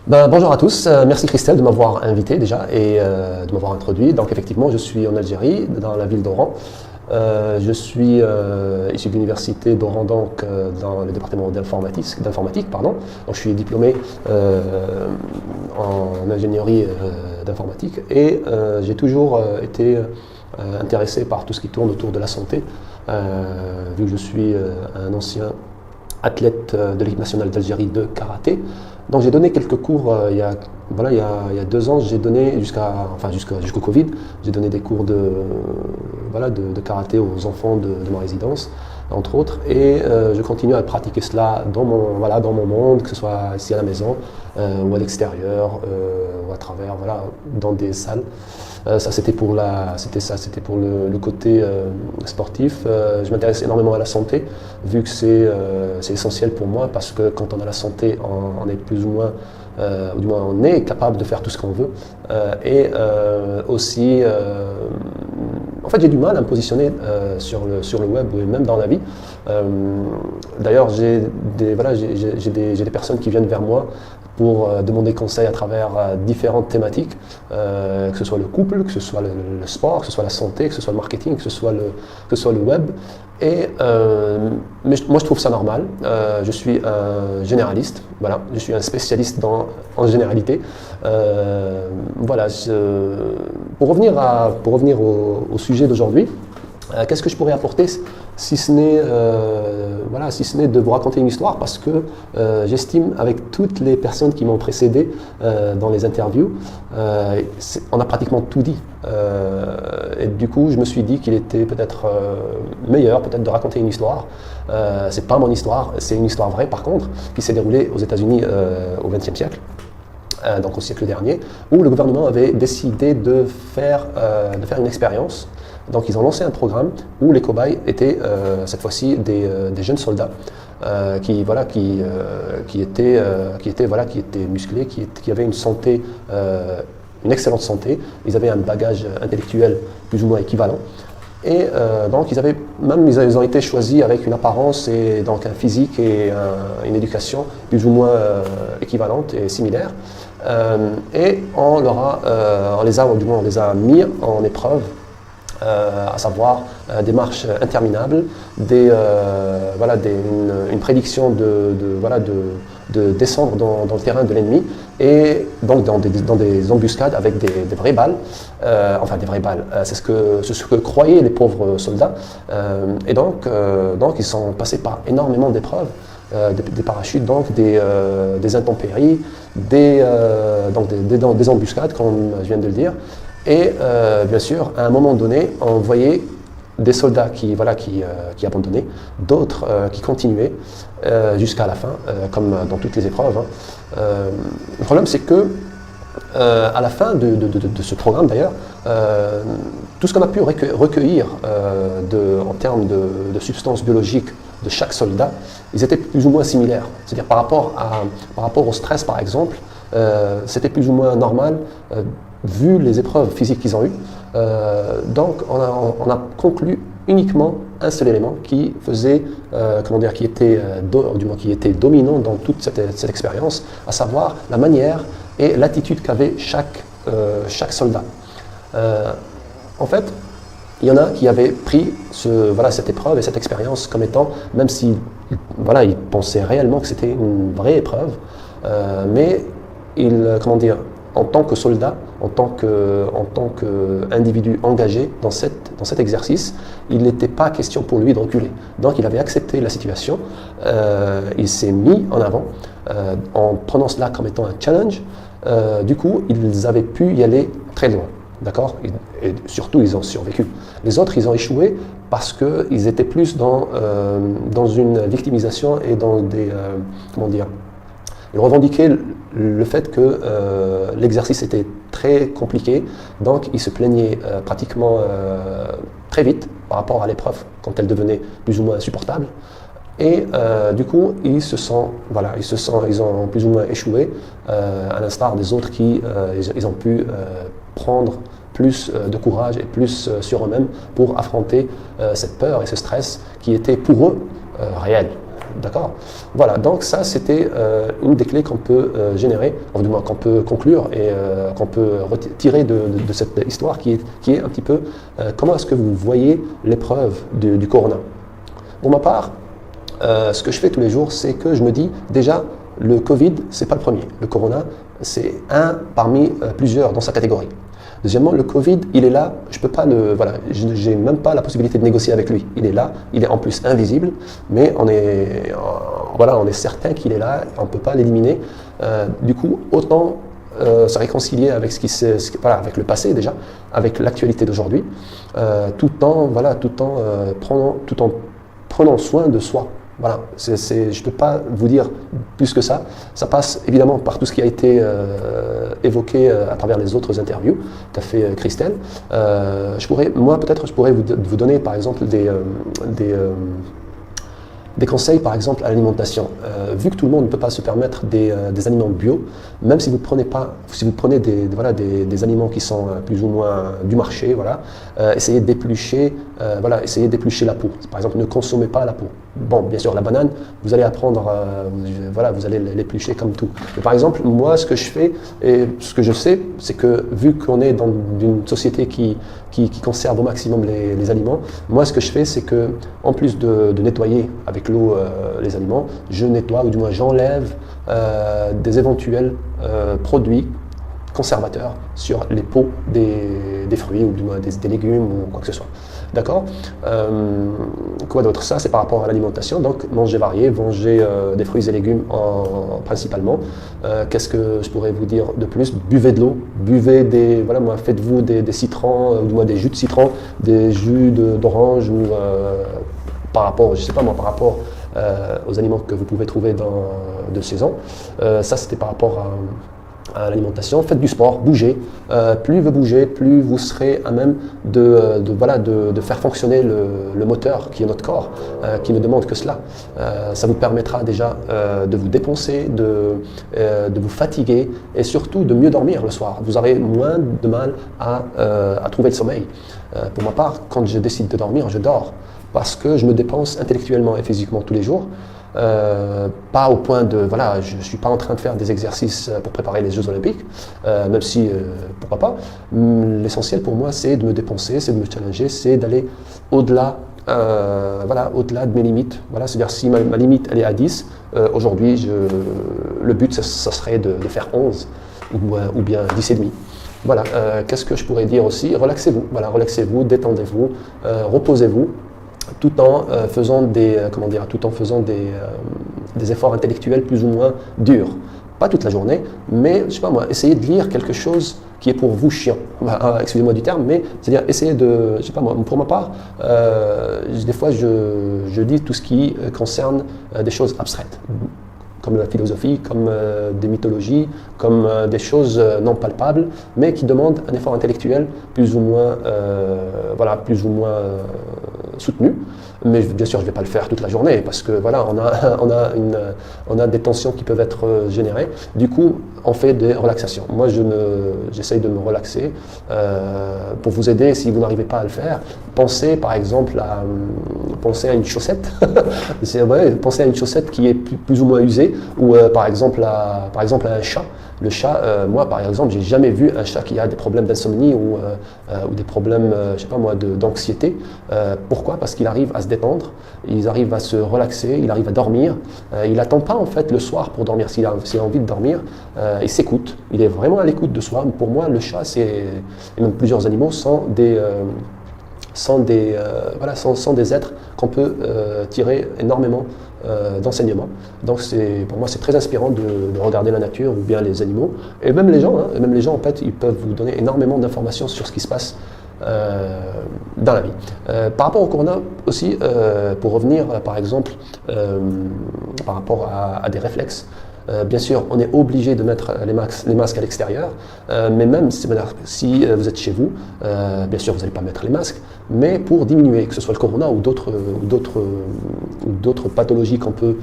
Bonjour à tous, merci Christelle de m'avoir invité déjà et de m'avoir introduit. Donc effectivement, je suis en Algérie, dans la ville d'Oran. Je suis issu de l'université d'Oran, donc dans le département d'informatique, pardon. Donc je suis diplômé en ingénierie d'informatique et j'ai toujours été intéressé par tout ce qui tourne autour de la santé, vu que je suis un ancien athlète de l'équipe nationale d'Algérie de karaté. Donc j'ai donné quelques cours il y a 2 ans, j'ai donné jusqu'au Covid, j'ai donné des cours de karaté aux enfants de ma résidence, entre autres, et je continue à pratiquer cela dans mon monde, que ce soit ici à la maison ou à l'extérieur ou à travers, dans des salles. Ça c'était pour le côté sportif. Je m'intéresse énormément à la santé, vu que c'est essentiel pour moi, parce que quand on a la santé, on est plus ou moins, ou du moins on est capable de faire tout ce qu'on veut. Aussi, en fait, j'ai du mal à me positionner sur le web ou même dans la vie. D'ailleurs, j'ai des personnes qui viennent vers moi pour demander conseil à travers différentes thématiques, que ce soit le couple, que ce soit le sport, que ce soit la santé, que ce soit le marketing, que ce soit le web. Mais moi je trouve ça normal. Je suis un généraliste, je suis un spécialiste en généralité. Pour revenir au sujet d'aujourd'hui, qu'est-ce que je pourrais apporter si ce n'est de vous raconter une histoire, parce que j'estime, avec toutes les personnes qui m'ont précédé dans les interviews, on a pratiquement tout dit. Et du coup, je me suis dit qu'il était peut-être meilleur de raconter une histoire. C'est pas mon histoire, c'est une histoire vraie par contre, qui s'est déroulée aux États-Unis au XXe siècle. Donc au siècle dernier, où le gouvernement avait décidé de faire une expérience. Donc ils ont lancé un programme où les cobayes étaient cette fois-ci des jeunes soldats qui étaient musclés, qui avaient une excellente santé. Ils avaient un bagage intellectuel plus ou moins équivalent. Et donc ils ont été choisis avec une apparence et donc un physique et une éducation plus ou moins équivalente et similaire. Et on les a mis en épreuve, à savoir des marches interminables, une prédiction de descendre dans le terrain de l'ennemi, et donc dans des embuscades avec des vraies balles, des vraies balles, c'est ce que croyaient les pauvres soldats. Et donc ils sont passés par énormément d'épreuves, des parachutes, donc des intempéries, des embuscades, comme je viens de le dire. Et bien sûr, à un moment donné, on voyait des soldats qui abandonnaient, d'autres qui continuaient jusqu'à la fin, comme dans toutes les épreuves. Le problème, c'est que à la fin de ce programme, d'ailleurs, tout ce qu'on a pu recueillir en termes de substances biologiques de chaque soldat, ils étaient plus ou moins similaires. C'est-à-dire par rapport au stress, par exemple, c'était plus ou moins normal, vu les épreuves physiques qu'ils ont eues. Donc on a conclu uniquement un seul élément qui était dominant dans toute cette expérience, à savoir la manière et l'attitude qu'avait chaque soldat. En fait, il y en a qui avaient pris cette épreuve et cette expérience comme étant, même si ils pensaient réellement que c'était une vraie épreuve, mais en tant que soldat, en tant qu'individu engagé dans cet exercice, il n'était pas question pour lui de reculer. Donc il avait accepté la situation, il s'est mis en avant en prenant cela comme étant un challenge. Du coup, ils avaient pu y aller très loin. D'accord ? Et surtout, ils ont survécu. Les autres, ils ont échoué parce qu'ils étaient plus dans une victimisation et dans des... Ils revendiquaient le fait que l'exercice était très compliqué, donc ils se plaignaient pratiquement très vite par rapport à l'épreuve, quand elle devenait plus ou moins insupportable. Et du coup, ils ont plus ou moins échoué, à l'instar des autres ils ont pu prendre plus de courage et plus sur eux-mêmes pour affronter cette peur et ce stress qui était pour eux réel. d'accord? Voilà, donc ça c'était une des clés qu'on peut générer, enfin, du moins qu'on peut conclure et qu'on peut tirer de cette histoire qui est un petit peu comment est-ce que vous voyez l'épreuve du corona. Pour ma part, ce que je fais tous les jours, c'est que je me dis déjà, le Covid, c'est pas le premier. Le corona, c'est un parmi plusieurs dans sa catégorie. Deuxièmement, le Covid, il est là, je peux pas voilà, j'ai même pas la possibilité de négocier avec lui. Il est là, il est en plus invisible, mais on est certain qu'il est là, on peut pas l'éliminer. Du coup, autant se réconcilier avec avec le passé déjà, avec l'actualité d'aujourd'hui, tout en prenant soin de soi. Voilà, je ne peux pas vous dire plus que ça. Ça passe évidemment par tout ce qui a été évoqué à travers les autres interviews qu'a fait Christelle. Peut-être je pourrais vous donner par exemple des conseils par exemple à l'alimentation. Vu que tout le monde ne peut pas se permettre des aliments bio, même si vous prenez des aliments qui sont plus ou moins du marché, voilà, essayez d'éplucher la peau. Par exemple, ne consommez pas la peau. Bon, bien sûr, la banane, vous allez apprendre, vous allez l'éplucher comme tout. Mais par exemple, moi, ce que je fais et ce que je sais, c'est que vu qu'on est dans une société qui conserve au maximum les aliments, moi, ce que je fais, c'est que en plus de nettoyer avec l'eau les aliments, je nettoie ou du moins j'enlève des éventuels produits conservateurs sur les peaux des fruits ou du moins des légumes ou quoi que ce soit. D'accord? Quoi d'autre? Ça, c'est par rapport à l'alimentation. Donc, manger varié, manger des fruits et légumes principalement. Qu'est-ce que je pourrais vous dire de plus? Buvez de l'eau, faites-vous des citrons, ou du moins des jus de citron, des jus d'orange ou par rapport aux aliments que vous pouvez trouver de saison. Ça, c'était par rapport à l'alimentation. Faites du sport, bougez. Plus vous bougez, plus vous serez à même de faire fonctionner le moteur qui est notre corps, qui ne demande que cela. Ça vous permettra déjà de vous dépenser, de vous fatiguer et surtout de mieux dormir le soir. Vous aurez moins de mal à trouver le sommeil. Pour ma part, quand je décide de dormir, je dors parce que je me dépense intellectuellement et physiquement tous les jours. Pas au point je ne suis pas en train de faire des exercices pour préparer les Jeux Olympiques, même si, pourquoi pas. L'essentiel pour moi, c'est de me dépenser, c'est de me challenger, c'est d'aller au-delà au-delà de mes limites. Voilà, c'est-à-dire si ma limite elle est à 10, aujourd'hui, le but, ça serait de faire 11 ou bien 10 et demi. Voilà, qu'est-ce que je pourrais dire aussi? Relaxez-vous, relaxez-vous, détendez-vous, reposez-vous, tout en faisant des efforts intellectuels plus ou moins durs. Pas toute la journée, mais je sais pas moi, essayez de lire quelque chose qui est pour vous chiant. Excusez-moi du terme, mais c'est-à-dire essayez de, je sais pas moi, pour ma part, des fois je dis tout ce qui concerne des choses abstraites, comme la philosophie, comme des mythologies, comme des choses non palpables, mais qui demandent un effort intellectuel plus ou moins soutenu. Mais bien sûr, je ne vais pas le faire toute la journée parce que voilà, on a des tensions qui peuvent être générées. Du coup, on fait des relaxations. Moi, j'essaye de me relaxer. Pour vous aider, si vous n'arrivez pas à le faire, pensez par exemple à une chaussette. Pensez à une chaussette qui est plus ou moins usée, ou par exemple à un chat. Le chat, moi par exemple, j'ai jamais vu un chat qui a des problèmes d'insomnie ou des problèmes, d'anxiété. Pourquoi? Parce qu'il arrive à se détendre, il arrive à se relaxer, il arrive à dormir. Il n'attend pas en fait le soir pour dormir. S'il a envie de dormir, il s'écoute. Il est vraiment à l'écoute de soi. Pour moi, le chat, et même plusieurs animaux sont des êtres qu'on peut tirer énormément d'enseignements. Donc pour moi c'est très inspirant de regarder la nature ou bien les animaux et même les gens. Même les gens en fait ils peuvent vous donner énormément d'informations sur ce qui se passe dans la vie. Par rapport au corona aussi, pour revenir par exemple par rapport à des réflexes. Bien sûr, on est obligé de mettre les masques à l'extérieur, mais même si vous êtes chez vous, bien sûr, vous n'allez pas mettre les masques, mais pour diminuer, que ce soit le corona ou d'autres pathologies qu'on peut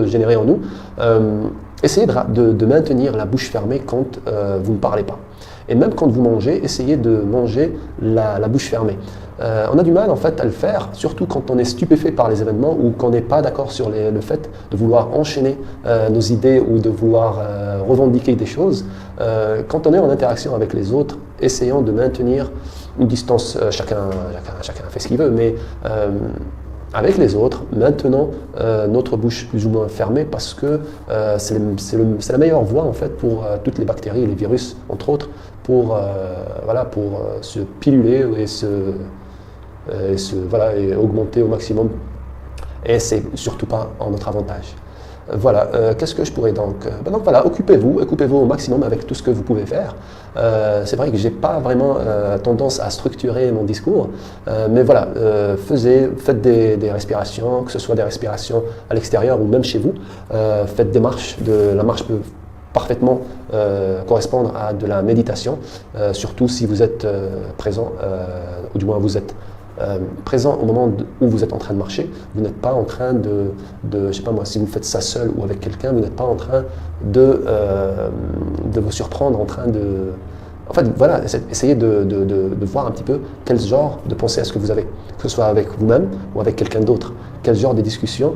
générer en nous, essayez de maintenir la bouche fermée quand vous ne parlez pas. Et même quand vous mangez, essayez de manger la bouche fermée. On a du mal en fait à le faire, surtout quand on est stupéfait par les événements ou qu'on n'est pas d'accord sur le fait de vouloir enchaîner nos idées ou de vouloir revendiquer des choses. Quand on est en interaction avec les autres, essayons de maintenir une distance, chacun fait ce qu'il veut, mais avec les autres, maintenant notre bouche plus ou moins fermée parce que c'est la meilleure voie en fait pour toutes les bactéries et les virus entre autres pour se piluler et augmenter au maximum, et c'est surtout pas en notre avantage. Voilà, qu'est-ce que je pourrais donc voilà, occupez-vous au maximum avec tout ce que vous pouvez faire. C'est vrai que j'ai pas vraiment tendance à structurer mon discours, mais voilà, faites des respirations, que ce soit des respirations à l'extérieur ou même chez vous. Faites des marches, la marche peut parfaitement correspondre à de la méditation, surtout si vous êtes présent, ou du moins vous êtes présent au moment où vous êtes en train de marcher. Vous n'êtes pas en train je sais pas moi, si vous faites ça seul ou avec quelqu'un, vous n'êtes pas en train de vous surprendre en train de... En fait, voilà, essayez de voir un petit peu quel genre de pensée est-ce que vous avez, que ce soit avec vous-même ou avec quelqu'un d'autre. Quel genre de discussion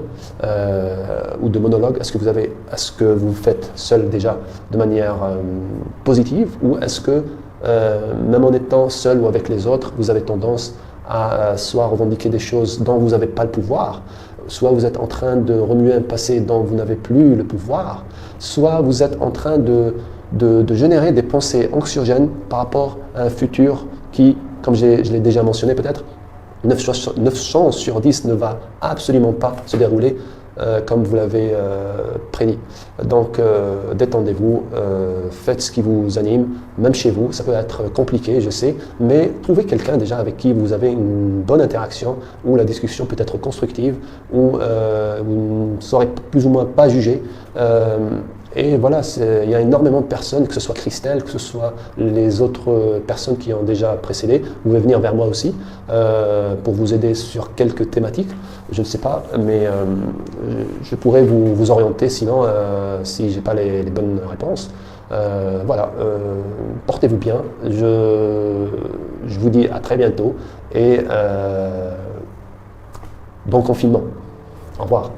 ou de monologue est-ce que vous avez, est-ce que vous faites seul déjà de manière positive, ou est-ce que même en étant seul ou avec les autres, vous avez tendance à soit revendiquer des choses dont vous n'avez pas le pouvoir, soit vous êtes en train de remuer un passé dont vous n'avez plus le pouvoir, soit vous êtes en train de générer des pensées anxiogènes par rapport à un futur qui, comme je l'ai déjà mentionné peut-être, 9 chances sur 10 ne va absolument pas se dérouler comme vous l'avez prédit. Donc détendez-vous, faites ce qui vous anime, même chez vous. Ça peut être compliqué, je sais, mais trouvez quelqu'un déjà avec qui vous avez une bonne interaction, où la discussion peut être constructive, où vous ne serez plus ou moins pas jugé. Et voilà, il y a énormément de personnes, que ce soit Christelle, que ce soit les autres personnes qui ont déjà précédé. Vous pouvez venir vers moi aussi pour vous aider sur quelques thématiques. Je ne sais pas, mais je pourrais vous orienter sinon si je n'ai pas les bonnes réponses. Voilà, portez-vous bien. Je vous dis à très bientôt et bon confinement. Au revoir.